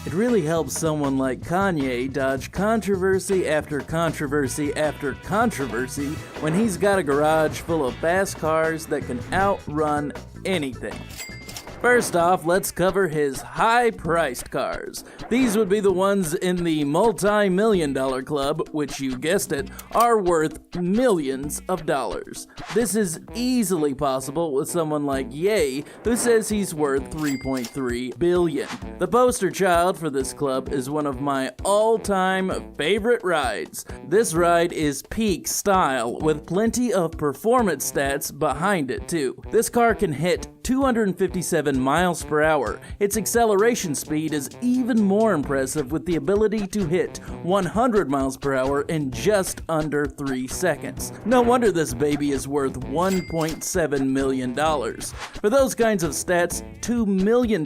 It really helps someone like Kanye dodge controversy after controversy after controversy when he's got a garage full of fast cars that can outrun anything. First off, let's cover his high-priced cars. These would be the ones in the multi-million-dollar club, which, you guessed it, are worth millions of dollars. This is easily possible with someone like Ye, who says he's worth $3.3 billion. The poster child for this club is one of my all-time favorite rides. This ride is peak style, with plenty of performance stats behind it, too. This car can hit 257 miles per hour. Its acceleration speed is even more impressive, with the ability to hit 100 miles per hour in just under 3 seconds. No wonder this baby is worth $1.7 million. For those kinds of stats, $2 million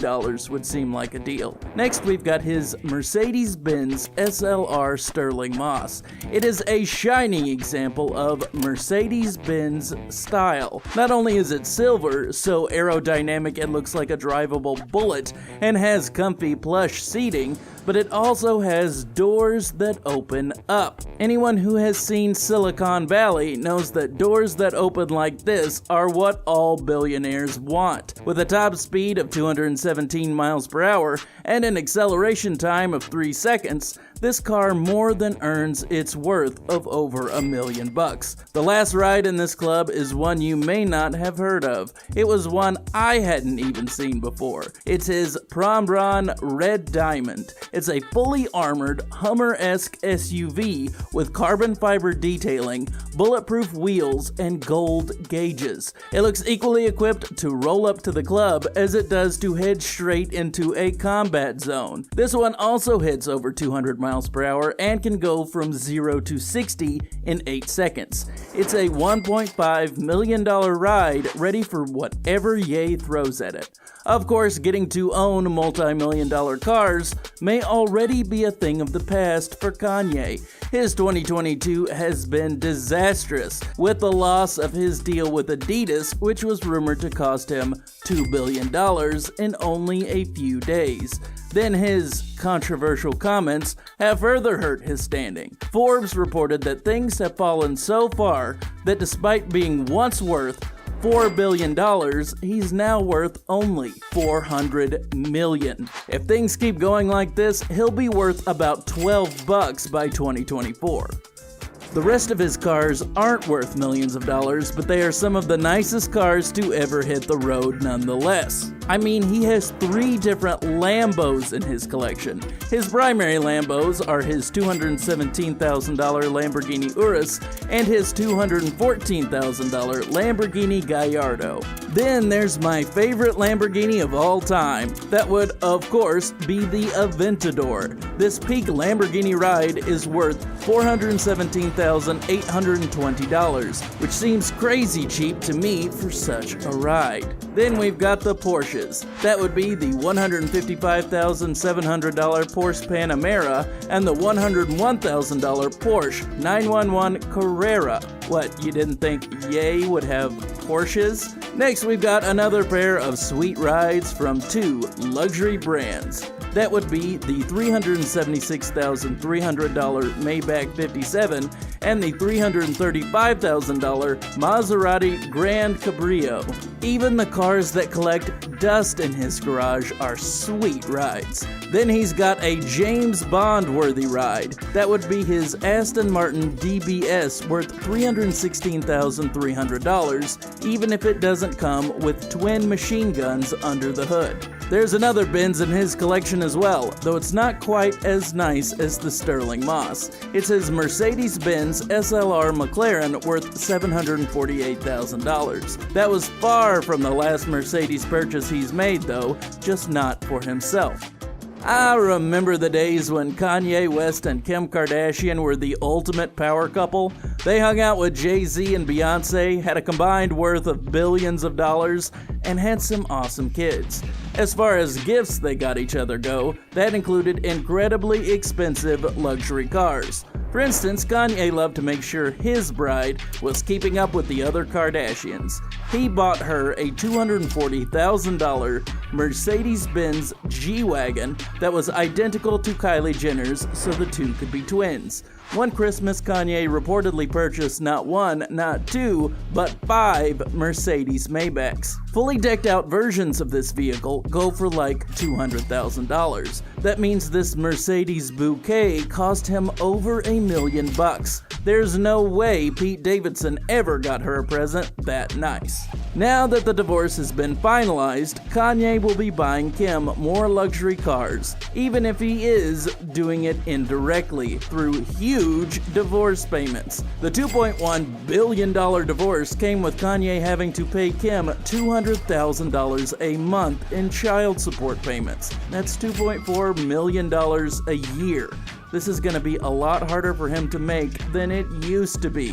would seem like a deal. Next, we've got his Mercedes-Benz SLR Sterling Moss. It is a shining example of Mercedes-Benz style. Not only is it silver, so aerodynamic it looks like a drivable bullet and has comfy plush seating, but it also has doors that open up. Anyone who has seen Silicon Valley knows that doors that open like this are what all billionaires want. With a top speed of 217 miles per hour and an acceleration time of 3 seconds, this car more than earns its worth of over $1 million. The last ride in this club is one you may not have heard of. It was one I hadn't even seen before. It's his Prombron Red Diamond. It's a fully armored Hummer-esque SUV with carbon fiber detailing, bulletproof wheels, and gold gauges. It looks equally equipped to roll up to the club as it does to head straight into a combat zone. This one also hits over 200 miles per hour and can go from 0 to 60 in 8 seconds. It's a $1.5 million ride ready for whatever Ye throws at it. Of course, getting to own multi-million-dollar cars may already be a thing of the past for Kanye. His 2022 has been disastrous, with the loss of his deal with Adidas, which was rumored to cost him $2 billion in only a few days. Then his controversial comments have further hurt his standing. Forbes reported that things have fallen so far that despite being once worth $4 billion, he's now worth only $400 million. If things keep going like this, he'll be worth about $12 by 2024. The rest of his cars aren't worth millions of dollars, but they are some of the nicest cars to ever hit the road nonetheless. I mean, he has 3 different Lambos in his collection. His primary Lambos are his $217,000 Lamborghini Urus and his $214,000 Lamborghini Gallardo. Then there's my favorite Lamborghini of all time. That would, of course, be the Aventador. This peak Lamborghini ride is worth $417,820, which seems crazy cheap to me for such a ride. Then we've got the Porsches. That would be the $155,700 Porsche Panamera and the $101,000 Porsche 911 Carrera. What, you didn't think Ye would have Porsches? Next, we've got another pair of sweet rides from 2 luxury brands. That would be the $376,300 Maybach 57 and the $335,000 Maserati Grand Cabrio. Even the cars that collect dust in his garage are sweet rides. Then he's got a James Bond-worthy ride. That would be his Aston Martin DBS, worth $316,300, even if it doesn't come with twin machine guns under the hood. There's another Benz in his collection as well, though it's not quite as nice as the Sterling Moss. It's his Mercedes-Benz SLR McLaren, worth $748,000. That was far from the last Mercedes purchase he's made, though, just not for himself. I remember the days when Kanye West and Kim Kardashian were the ultimate power couple. They hung out with Jay-Z and Beyonce, had a combined worth of billions of dollars, and had some awesome kids. As far as gifts they got each other go, that included incredibly expensive luxury cars. For instance, Kanye loved to make sure his bride was keeping up with the other Kardashians. He bought her a $240,000 Mercedes-Benz G-Wagon that was identical to Kylie Jenner's so the two could be twins. One Christmas, Kanye reportedly purchased not one, not two, but 5 Mercedes Maybachs. Fully decked out versions of this vehicle go for like $200,000. That means this Mercedes bouquet cost him over $1 million. There's no way Pete Davidson ever got her a present that nice. Now that the divorce has been finalized, Kanye will be buying Kim more luxury cars, even if he is doing it indirectly through huge divorce payments. The $2.1 billion divorce came with Kanye having to pay Kim $200,000 a month in child support payments. That's $2.4 million a year. This is going to be a lot harder for him to make than it used to be.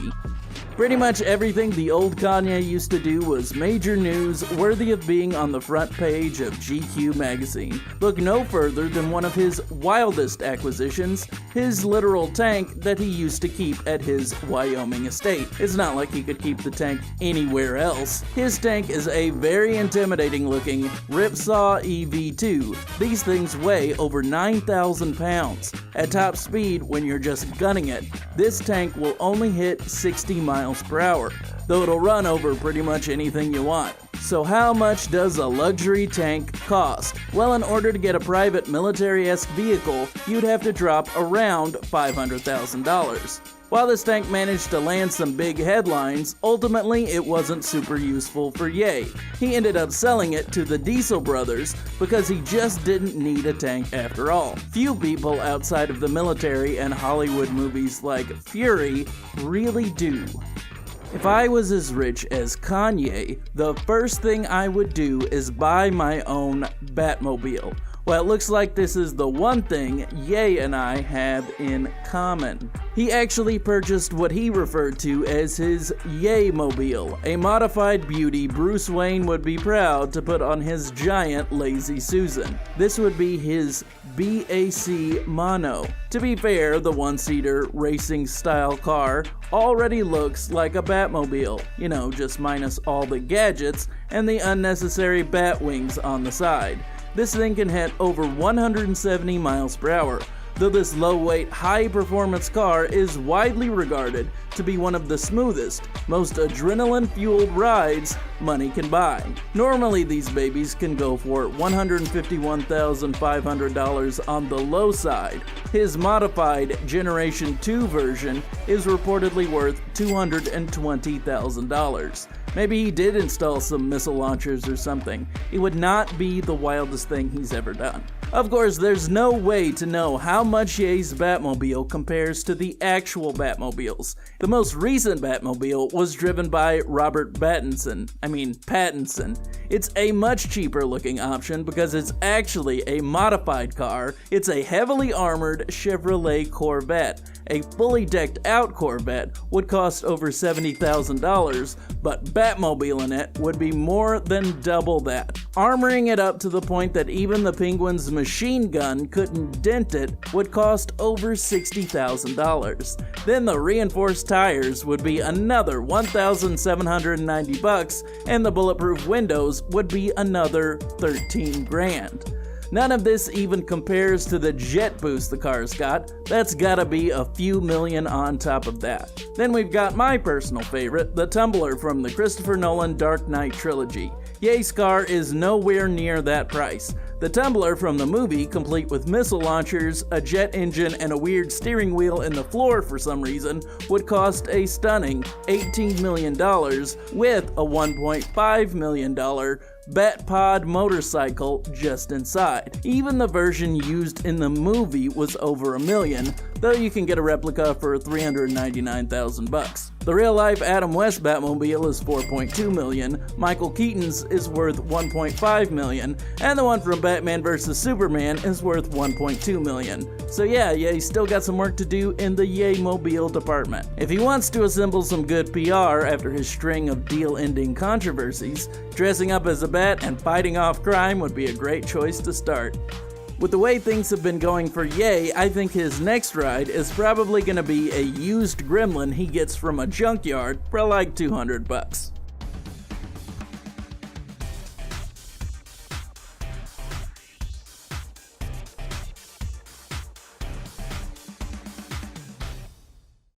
Pretty much everything the old Kanye used to do was major news worthy of being on the front page of GQ magazine. Look no further than one of his wildest acquisitions, his literal tank that he used to keep at his Wyoming estate. It's not like he could keep the tank anywhere else. His tank is a very intimidating looking Ripsaw EV2. These things weigh over 9,000 pounds. At top speed, when you're just gunning it, this tank will only hit 60 miles per hour, though it'll run over pretty much anything you want. So how much does a luxury tank cost? Well, in order to get a private military-esque vehicle, you'd have to drop around $500,000. While this tank managed to land some big headlines, ultimately it wasn't super useful for Ye. He ended up selling it to the Diesel brothers because he just didn't need a tank after all. Few people outside of the military and Hollywood movies like Fury really do. If I was as rich as Kanye, the first thing I would do is buy my own Batmobile. Well, it looks like this is the one thing Ye and I have in common. He actually purchased what he referred to as his Ye-mobile, a modified beauty Bruce Wayne would be proud to put on his giant Lazy Susan. This would be his BAC Mono. To be fair, the one-seater racing-style car already looks like a Batmobile, just minus all the gadgets and the unnecessary bat wings on the side. This thing can hit over 170 miles per hour, though this low-weight, high-performance car is widely regarded to be one of the smoothest, most adrenaline-fueled rides money can buy. Normally, these babies can go for $151,500 on the low side. His modified Generation 2 version is reportedly worth $220,000. Maybe he did install some missile launchers or something. It would not be the wildest thing he's ever done. Of course, there's no way to know how much Ye's Batmobile compares to the actual Batmobiles. The most recent Batmobile was driven by Robert Pattinson. It's a much cheaper looking option because it's actually a modified car. It's a heavily armored Chevrolet Corvette. A fully decked out Corvette would cost over $70,000, but Batmobile in it would be more than double that. Armoring it up to the point that even the Penguin's machine gun couldn't dent it would cost over $60,000. Then the reinforced tires would be another $1,790, and the bulletproof windows would be another $13,000. None of this even compares to the jet boost the car's got. That's gotta be a few million on top of that. Then we've got my personal favorite, the Tumbler from the Christopher Nolan Dark Knight trilogy. Ye's car is nowhere near that price. The Tumbler from the movie, complete with missile launchers, a jet engine, and a weird steering wheel in the floor for some reason, would cost a stunning $18 million with a $1.5 million Batpod motorcycle just inside. Even the version used in the movie was over $1 million, though you can get a replica for $399,000. The real-life Adam West Batmobile is $4.2 million, Michael Keaton's is worth $1.5 million, and the one from Batman vs. Superman is worth $1.2 million. So yeah, he's still got some work to do in the Ye-mobile department. If he wants to assemble some good PR after his string of deal-ending controversies, dressing up as a bat and fighting off crime would be a great choice to start. With the way things have been going for Ye, I think his next ride is probably gonna be a used gremlin he gets from a junkyard for like $200.